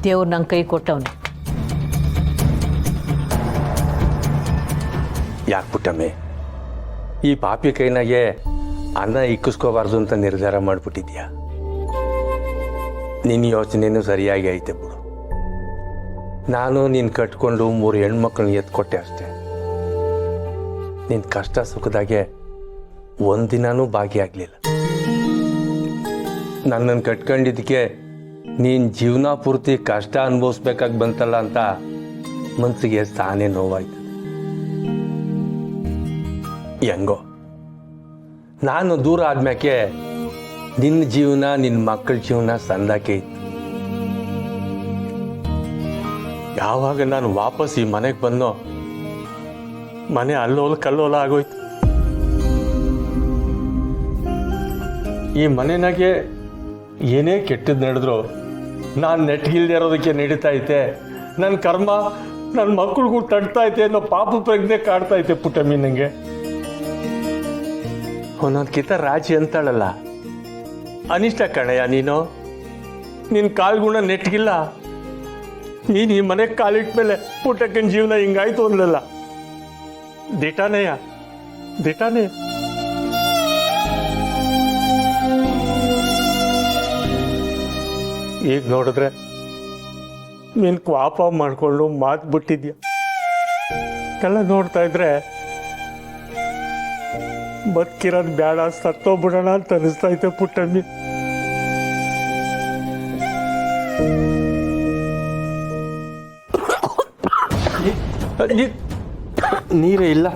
ದೇವ್ರು ನಂಗೆ ಕೈ ಕೊಟ್ಟವನು. ಯಾಕೆ ಪುಟ್ಟಮ್ಮೆ ಈ ಪಾಪಿ ಕೈನಾಗೆ ಅನ್ನ ಇಕ್ಕಿಸ್ಕೋಬಾರ್ದು ಅಂತ ನಿರ್ಧಾರ ಮಾಡಿಬಿಟ್ಟಿದ್ಯಾ? ನಿನ್ನ ಯೋಚನೆಯೂ ಸರಿಯಾಗಿ ಐತೆ ಬಿಡು. ನಾನು ನೀನು ಕಟ್ಕೊಂಡು 3 ಹೆಣ್ಮಕ್ಳನ್ನ ಎತ್ಕೊಟ್ಟೆ ಅಷ್ಟೆ. ನಿನ್ನ ಕಷ್ಟ ಸುಖದಾಗೆ ಒಂದಿನೂ ಭಾಗಿಯಾಗಲಿಲ್ಲ. ನನ್ನನ್ನು ಕಟ್ಕೊಂಡಿದ್ದಕ್ಕೆ ನೀನು ಜೀವನ ಪೂರ್ತಿ ಕಷ್ಟ ಅನುಭವಿಸ್ಬೇಕಾಗಿ ಬಂತಲ್ಲ ಅಂತ ಮನಸ್ಸಿಗೆ ತಾನೇ ನೋವಾಯ್ತು. ಹೆಂಗೋ ನಾನು ದೂರ ಆದ್ಮ್ಯಾಕೆ ನಿನ್ನ ಜೀವನ ನಿನ್ನ ಮಕ್ಕಳ ಜೀವನ ಸಂದಾಕೆ ಇತ್ತು. ಯಾವಾಗ ನಾನು ವಾಪಸ್ ಈ ಮನೆಗೆ ಬಂದೋ ಮನೆ ಅಲ್ಲೋಲ ಕಲ್ಲೋಲ ಆಗೋಯ್ತು. ಈ ಮನೆನಾಗೆ ಏನೇ ಕೆಟ್ಟದ್ದು ನಡೆದ್ರು ನಾನು ನೆಟ್ಗಿಲ್ದೇ ಇರೋದಕ್ಕೆ ನಡೀತಾ ಐತೆ. ನನ್ನ ಕರ್ಮ ನನ್ನ ಮಕ್ಕಳಿಗೂ ತಡ್ತಾ ಐತೆ ಅನ್ನೋ ಪಾಪ ಪ್ರಜ್ಞೆ ಕಾಡ್ತಾ ಐತೆ ಪುಟ್ಟಮ್ಮಿ. ನನಗೆ ಒಂದೊಂದು ಕಿತ ರಾಜಿ ಅಂತಾಳಲ್ಲ, ಅನಿಷ್ಟ ಕಣಯ್ಯ ನೀನು. ನಿನ್ನ ಕಾಲ್ಗುಣ ನೆಟ್ಗಿಲ್ಲ. ನೀನು ಈ ಮನೆಗೆ ಕಾಲಿಟ್ಮೇಲೆ ಪುಟ್ಟಕ್ಕನ ಜೀವನ ಹಿಂಗಾಯ್ತು ಅನ್ಲಲ್ಲ. ದಿಟಾನೆಯ ದಿಟಾನೆ. ಈಗ ನೋಡಿದ್ರೆ ನೀನು ಕ್ವಾಪ ಮಾಡಿಕೊಂಡು ಮಾತು ಬಿಟ್ಟಿದ್ಯಾ. ಎಲ್ಲ ನೋಡ್ತಾ ಇದ್ರೆ ಬದುಕಿರೋದು ಬೇಡ, ಸತ್ತೋಗ್ಬಿಡೋಣ ಅಂತ ಅನಿಸ್ತೈತೆ ಪುಟ್ಟಮ್ಮಿ. ನೀರೇ ಇಲ್ಲ.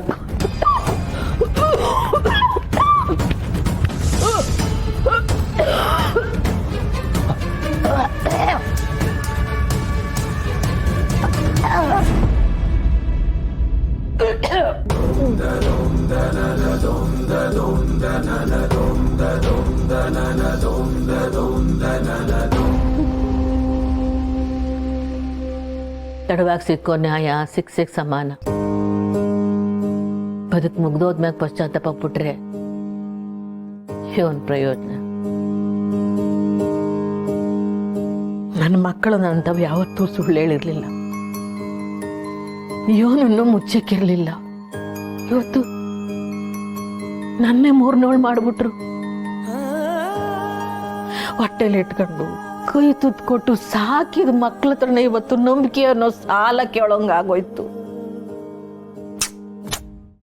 ತಡವಾಗಿ ಸಿಕ್ಕೋ ನ್ಯಾಯ ಸಿಕ್ ಸಮಾನ. ಬದುಕು ಮುಗ್ದೋದ್ಮ್ಯಾಗ ಪಶ್ಚಾತ್ತಾಪ ಬಿಟ್ರೆ ಏನು ಪ್ರಯೋಜನ? ನನ್ನ ಮಕ್ಕಳು ನನ್ನಂಥವು ಯಾವತ್ತೂ ಸುಳ್ಳು ಹೇಳಿರ್ಲಿಲ್ಲ, ಏನನ್ನೂ ಮುಚ್ಚಕ್ಕಿರ್ಲಿಲ್ಲ. ಇವತ್ತು ನನ್ನೇ 3 ಮಾಡಿಬಿಟ್ರು. ಹೊಟ್ಟೆಲಿ ಇಟ್ಕೊಂಡು ಕೈ ತುತ್ತು ಕೊಟ್ಟು ಸಾಕಿದ ಮಕ್ಳ ಹತ್ರನೇ ಇವತ್ತು ನಂಬಿಕೆ ಅನ್ನೋ ಸಾಲ ಕೇಳೋಂಗಾಗೋಯ್ತು.